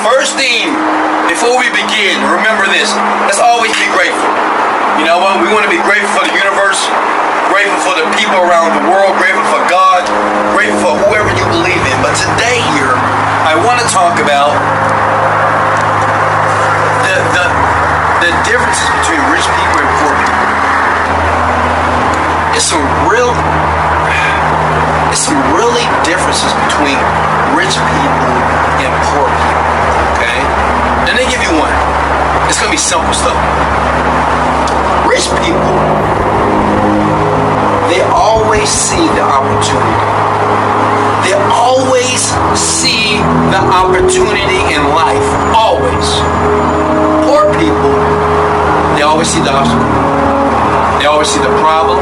First thing, before we begin, remember this. Let's always be grateful. You know what? We want to be grateful for the universe, grateful for the people around the world, grateful for God, grateful for whoever you believe in. But today here, I want to talk about the differences between rich people and poor people. It's some really differences between rich people and poor people. Okay? And they give you one. It's gonna be simple stuff. Rich people, they always see the opportunity. They always see the opportunity in life. Always. Poor people, they always see the obstacle. They always see the problem.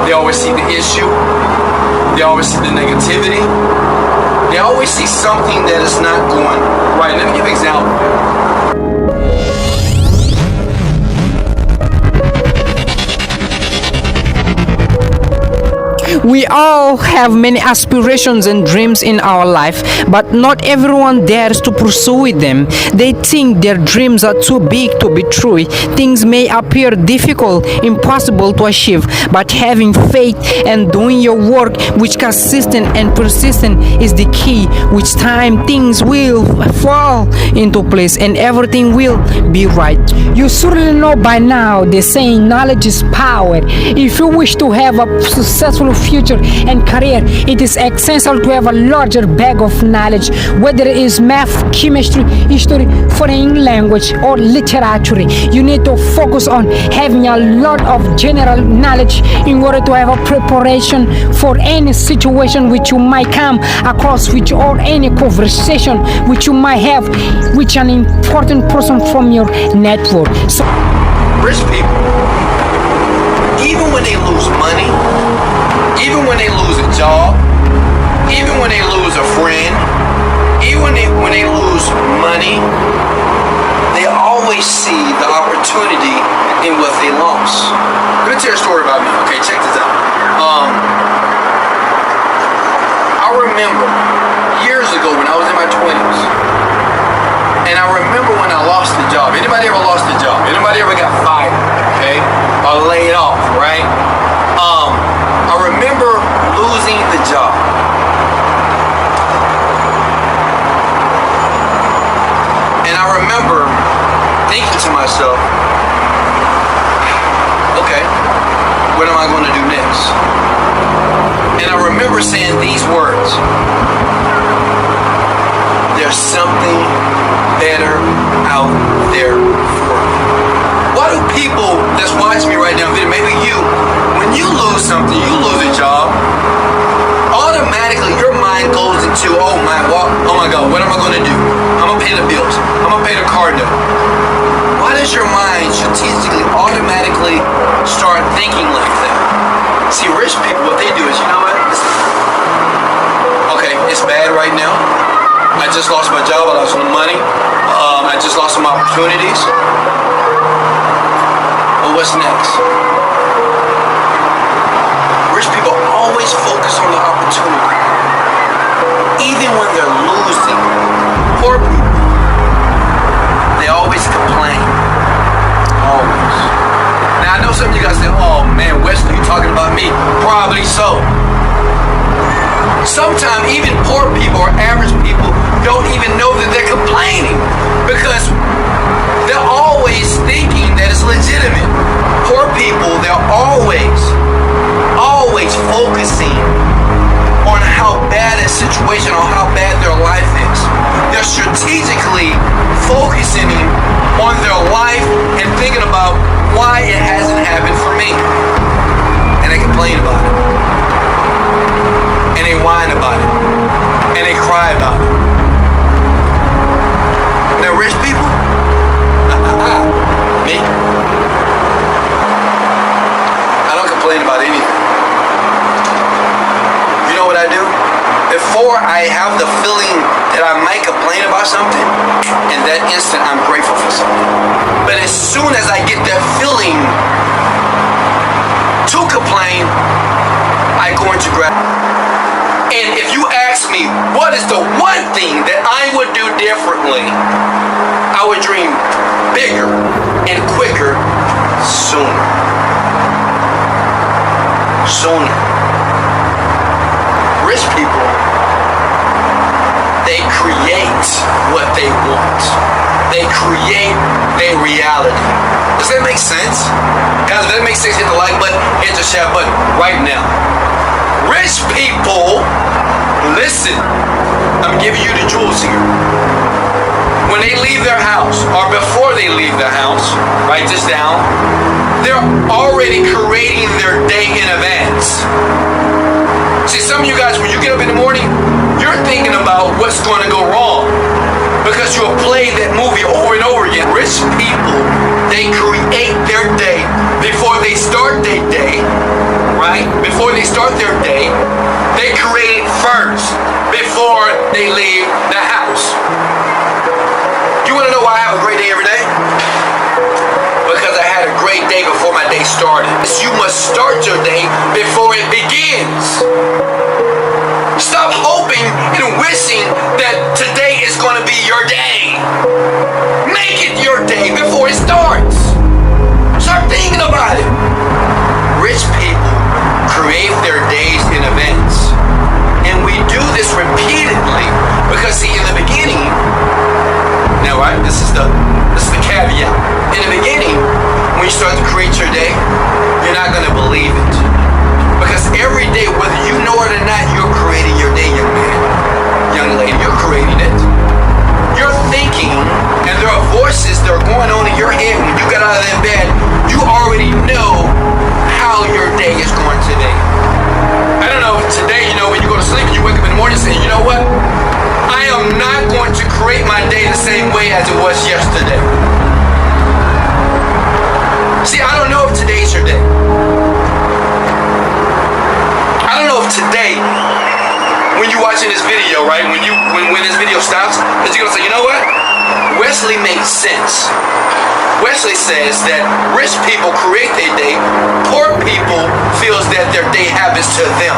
They always see the issue. They always see the negativity. They always see something that is not going right. Let me give an example. We all have many aspirations and dreams in our life, but not everyone dares to pursue them. They think their dreams are too big to be true. Things may appear difficult, impossible to achieve, but having faith and doing your work with consistent and persistent is the key. With time, things will fall into place and everything will be right. You certainly know by now the saying, knowledge is power. If you wish to have a successful future and career, it is essential to have a larger bag of knowledge, whether it is math, chemistry, history, foreign language, or literature. You need to focus on having a lot of general knowledge in order to have a preparation for any situation which you might come across with, or any conversation which you might have with an important person from your network. So, rich people, even when they lose money, even when they lose a job, even when they lose a friend, even when they lose money, they always see the opportunity in what they lost. Let me tell you a story about me. Okay, check this out. I remember years ago when I was in my 20s, and I remember when I lost the job. Anybody ever lost a job? Anybody ever got fired? Okay, or laid off? Right? I remember losing the job. And I remember thinking to myself, okay, what am I going to do next? And I remember saying these words: there's something better out there for me. Why do people that's watching me right now, maybe you, when you lose something, you lose a job, automatically your mind goes into, oh my God, what am I going to do? I'm going to pay the bills. I'm going to pay the car note. Why does your mind strategically, automatically start thinking like that? See, rich people, what they do is, you know what? Okay, it's bad right now. I just lost my job. I lost some money. I just lost some opportunities. But what's next? Rich people always focus on the opportunity, even when they're losing. Poor people, they always complain. Always. Now I know some of you guys say, oh man, Wesley, you talking about me? Probably so. Sometimes even poor people or average people don't even know that they're complaining, because they're always thinking that it's legitimate. Poor people, they're always focusing on how bad a situation or how bad their life is. They're strategically focusing on their life and thinking about why it hasn't happened for me. And they complain about it. And they whine about it. And they cry about it. Now rich people, me, I don't complain about anything. You know what I do? Before I have the feeling that I might complain about something, in that instant I'm grateful for something. But as soon as I get that feeling to complain, I go into gratitude. And if you ask me, what is the one thing that I would do differently? they create their reality. Does that make sense? Guys, if that makes sense, hit the like button, hit the share button right now. Rich people, listen, I'm giving you the jewels here. When they leave their house, or before they leave their house, write this down, they're already creating their day in advance. See, some of you guys, when you get up in the morning, you're thinking about what's going to go wrong because you'll play that movie over and over again. Rich people, they create their day before they start their day, right? Before they start their day, they create it first before they leave the house. You want to know why I have a great day every day? Because I had a great day before my day started. You must start your day before it begins. Stop hoping and wishing that today is going to be your day. Make it your day before it starts. Start thinking about it. Rich people create their days in advance. And we do this repeatedly because, see, in the beginning, now, right, this is the caveat. In the beginning, when you start to create your day, you're not going to believe it. Because every day, whether you know it or not, you're creating your day, young man, young lady, you're creating it. You're thinking, and there are voices that are going on in your head when you get out of that bed. You already know how your day is going today. I don't know if today, when you go to sleep and you wake up in the morning saying, you know what? I am not going to create my day the same way as it was yesterday. See, I don't know if today's your day. I don't know if today, when you're watching this video, right, when this video stops, is you're going to say, you know what? Wesley makes sense. Wesley says that rich people create their day, poor people feels that their day happens to them.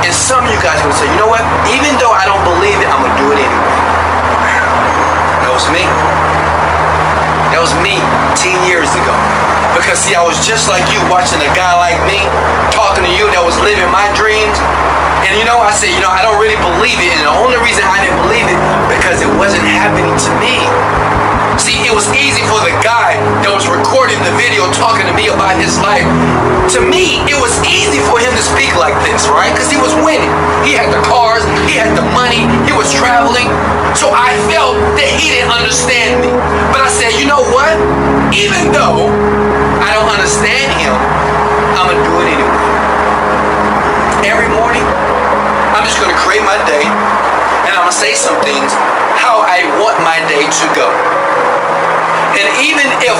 And some of you guys are going to say, you know what? Even though I don't believe it, I'm going to do it anyway. That was me. That was me 10 years ago. Because, see, I was just like you, watching a guy like me, talking to you that was living my dreams. And, I said, I don't really believe it. And the only reason I didn't believe it, because it wasn't happening to me. See, it was easy for the guy that was recording the video talking to me about his life. To me, it was easy for him to speak like this, right? Because he was winning. He had the cars, he had the money, he was traveling. So I felt that he didn't understand me. But I said, you know what? Even though I don't understand him, I'm going to do it anyway. Every morning, I'm just going to create my day, and I'm going to say some things how I want my day to go. And even if